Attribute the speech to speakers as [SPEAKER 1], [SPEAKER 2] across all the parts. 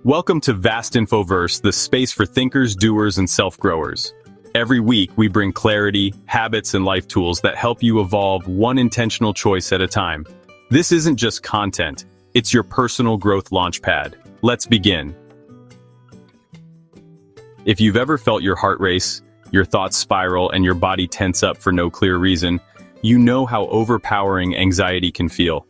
[SPEAKER 1] Welcome to Vast Infoverse, the space for thinkers, doers, and self-growers. Every week, we bring clarity, habits, and life tools that help you evolve one intentional choice at a time. This isn't just content, it's your personal growth launchpad. Let's begin. If you've ever felt your heart race, your thoughts spiral, and your body tense up for no clear reason, you know how overpowering anxiety can feel.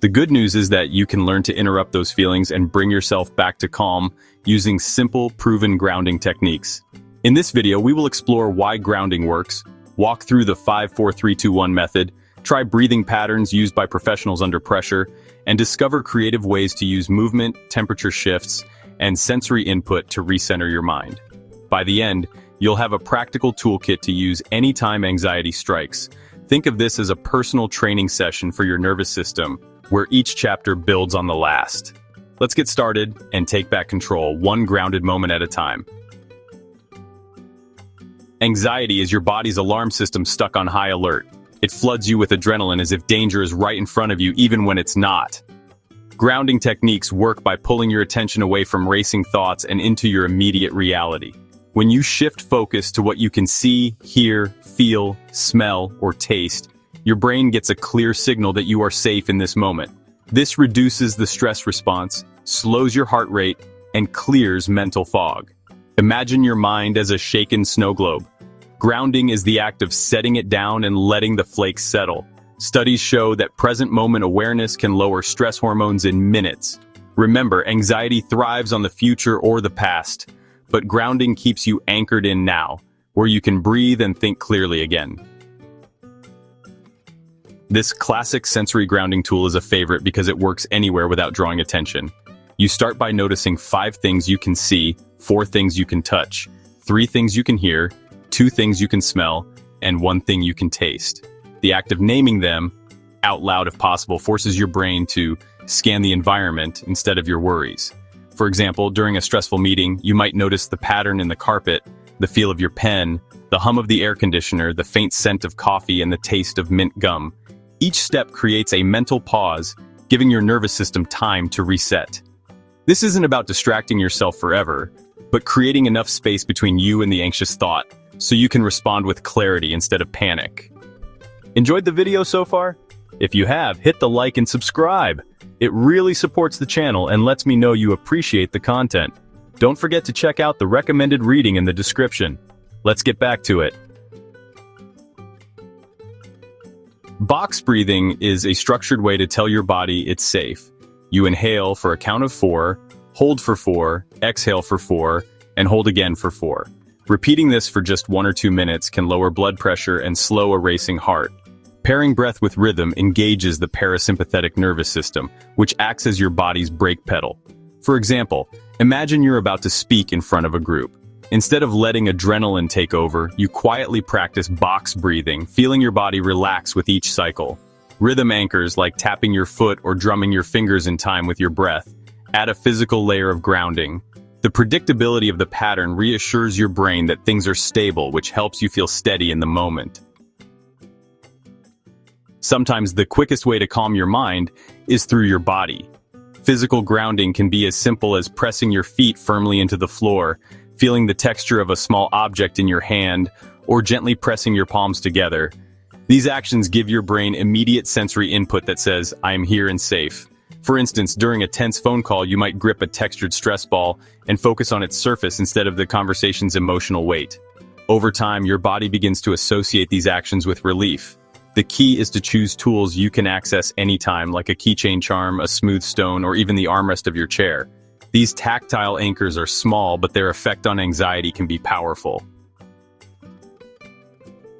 [SPEAKER 1] The good news is that you can learn to interrupt those feelings and bring yourself back to calm using simple, proven grounding techniques. In this video, we will explore why grounding works, walk through the 5-4-3-2-1 method, try breathing patterns used by professionals under pressure, and discover creative ways to use movement, temperature shifts, and sensory input to recenter your mind. By the end, you'll have a practical toolkit to use anytime anxiety strikes. Think of this as a personal training session for your nervous system, where each chapter builds on the last. Let's get started and take back control, one grounded moment at a time. Anxiety is your body's alarm system stuck on high alert. It floods you with adrenaline as if danger is right in front of you, even when it's not. Grounding techniques work by pulling your attention away from racing thoughts and into your immediate reality. When you shift focus to what you can see, hear, feel, smell, or taste, your brain gets a clear signal that you are safe in this moment. This reduces the stress response, slows your heart rate, and clears mental fog. Imagine your mind as a shaken snow globe. Grounding is the act of setting it down and letting the flakes settle. Studies show that present moment awareness can lower stress hormones in minutes. Remember, anxiety thrives on the future or the past, but grounding keeps you anchored in now, where you can breathe and think clearly again. This classic sensory grounding tool is a favorite because it works anywhere without drawing attention. You start by noticing 5 things you can see, 4 things you can touch, 3 things you can hear, 2 things you can smell, and 1 thing you can taste. The act of naming them, out loud if possible, forces your brain to scan the environment instead of your worries. For example, during a stressful meeting, you might notice the pattern in the carpet, the feel of your pen, the hum of the air conditioner, the faint scent of coffee, and the taste of mint gum. Each step creates a mental pause, giving your nervous system time to reset. This isn't about distracting yourself forever, but creating enough space between you and the anxious thought, so you can respond with clarity instead of panic. Enjoyed the video so far? If you have, hit the like and subscribe. It really supports the channel and lets me know you appreciate the content. Don't forget to check out the recommended reading in the description. Let's get back to it. Box breathing is a structured way to tell your body it's safe. You inhale for a count of 4, hold for 4, exhale for 4, and hold again for 4. Repeating this for just 1 or 2 minutes can lower blood pressure and slow a racing heart. Pairing breath with rhythm engages the parasympathetic nervous system, which acts as your body's brake pedal. For example, imagine you're about to speak in front of a group. Instead of letting adrenaline take over, you quietly practice box breathing, feeling your body relax with each cycle. Rhythm anchors like tapping your foot or drumming your fingers in time with your breath add a physical layer of grounding. The predictability of the pattern reassures your brain that things are stable, which helps you feel steady in the moment. Sometimes the quickest way to calm your mind is through your body. Physical grounding can be as simple as pressing your feet firmly into the floor, feeling the texture of a small object in your hand, or gently pressing your palms together. These actions give your brain immediate sensory input that says, "I am here and safe." For instance, during a tense phone call, you might grip a textured stress ball and focus on its surface instead of the conversation's emotional weight. Over time, your body begins to associate these actions with relief. The key is to choose tools you can access anytime, like a keychain charm, a smooth stone, or even the armrest of your chair. These tactile anchors are small, but their effect on anxiety can be powerful.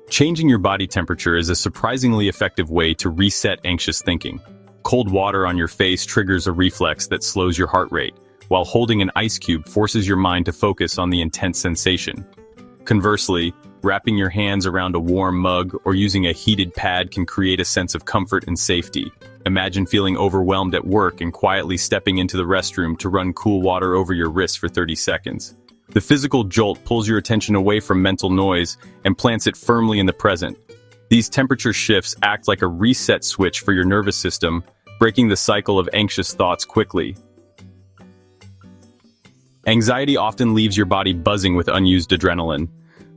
[SPEAKER 1] Changing your body temperature is a surprisingly effective way to reset anxious thinking. Cold water on your face triggers a reflex that slows your heart rate, while holding an ice cube forces your mind to focus on the intense sensation. Conversely, wrapping your hands around a warm mug or using a heated pad can create a sense of comfort and safety. Imagine feeling overwhelmed at work and quietly stepping into the restroom to run cool water over your wrist for 30 seconds. The physical jolt pulls your attention away from mental noise and plants it firmly in the present. These temperature shifts act like a reset switch for your nervous system, breaking the cycle of anxious thoughts quickly. Anxiety often leaves your body buzzing with unused adrenaline.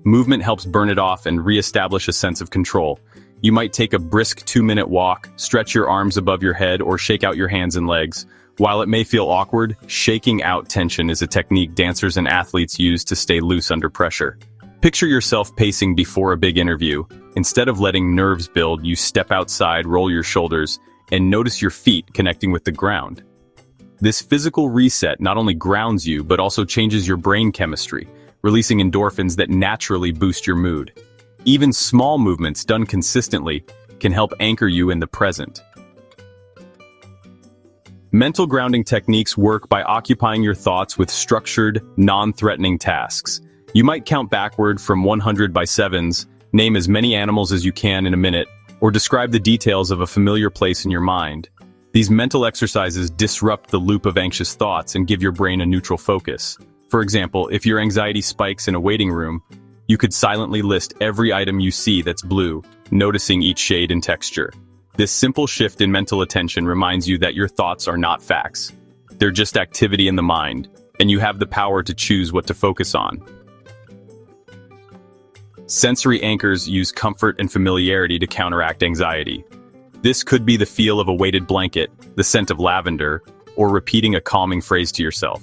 [SPEAKER 1] Movement helps burn it off and re-establish a sense of control. You might take a brisk 2-minute walk, stretch your arms above your head, or shake out your hands and legs. While it may feel awkward, shaking out tension is a technique dancers and athletes use to stay loose under pressure. Picture yourself pacing before a big interview. Instead of letting nerves build, you step outside, roll your shoulders, and notice your feet connecting with the ground. This physical reset not only grounds you, but also changes your brain chemistry, releasing endorphins that naturally boost your mood. Even small movements done consistently can help anchor you in the present. Mental grounding techniques work by occupying your thoughts with structured, non-threatening tasks. You might count backward from 100 by sevens, name as many animals as you can in a minute, or describe the details of a familiar place in your mind. These mental exercises disrupt the loop of anxious thoughts and give your brain a neutral focus. For example, if your anxiety spikes in a waiting room, you could silently list every item you see that's blue, noticing each shade and texture. This simple shift in mental attention reminds you that your thoughts are not facts. They're just activity in the mind, and you have the power to choose what to focus on. Sensory anchors use comfort and familiarity to counteract anxiety. This could be the feel of a weighted blanket, the scent of lavender, or repeating a calming phrase to yourself.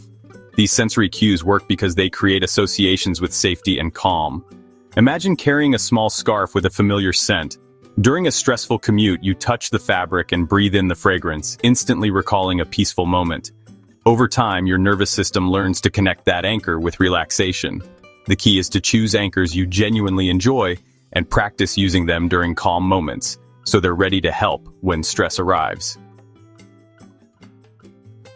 [SPEAKER 1] These sensory cues work because they create associations with safety and calm. Imagine carrying a small scarf with a familiar scent. During a stressful commute, you touch the fabric and breathe in the fragrance, instantly recalling a peaceful moment. Over time, your nervous system learns to connect that anchor with relaxation. The key is to choose anchors you genuinely enjoy and practice using them during calm moments, so they're ready to help when stress arrives.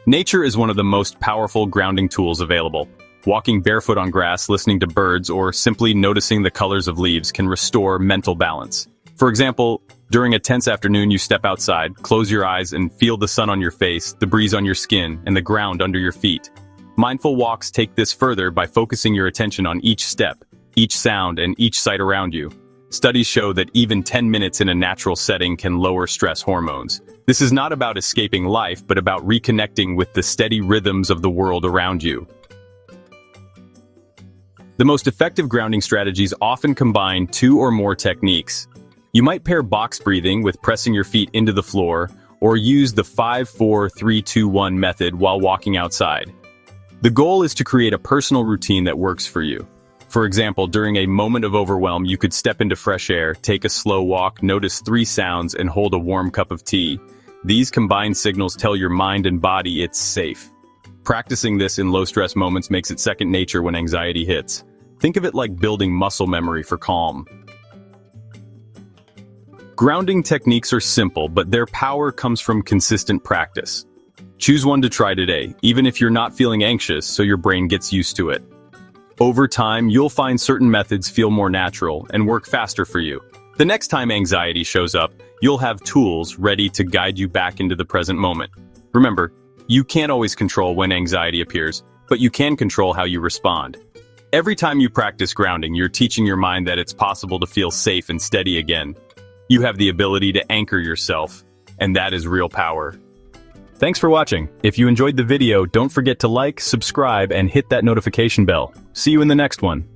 [SPEAKER 1] Nature is one of the most powerful grounding tools available. Walking barefoot on grass, listening to birds, or simply noticing the colors of leaves can restore mental balance. For example, during a tense afternoon, you step outside, close your eyes, and feel the sun on your face, the breeze on your skin, and the ground under your feet. Mindful walks take this further by focusing your attention on each step, each sound, and each sight around you. Studies show that even 10 minutes in a natural setting can lower stress hormones. This is not about escaping life, but about reconnecting with the steady rhythms of the world around you. The most effective grounding strategies often combine 2 or more techniques. You might pair box breathing with pressing your feet into the floor, or use the 5-4-3-2-1 method while walking outside. The goal is to create a personal routine that works for you. For example, during a moment of overwhelm, you could step into fresh air, take a slow walk, notice 3 sounds, and hold a warm cup of tea. These combined signals tell your mind and body it's safe. Practicing this in low-stress moments makes it second nature when anxiety hits. Think of it like building muscle memory for calm. Grounding techniques are simple, but their power comes from consistent practice. Choose one to try today, even if you're not feeling anxious, so your brain gets used to it. Over time, you'll find certain methods feel more natural and work faster for you. The next time anxiety shows up, you'll have tools ready to guide you back into the present moment. Remember, you can't always control when anxiety appears, but you can control how you respond. Every time you practice grounding, you're teaching your mind that it's possible to feel safe and steady again. You have the ability to anchor yourself, and that is real power. Thanks for watching. If you enjoyed the video, don't forget to like, subscribe, and hit that notification bell. See you in the next one.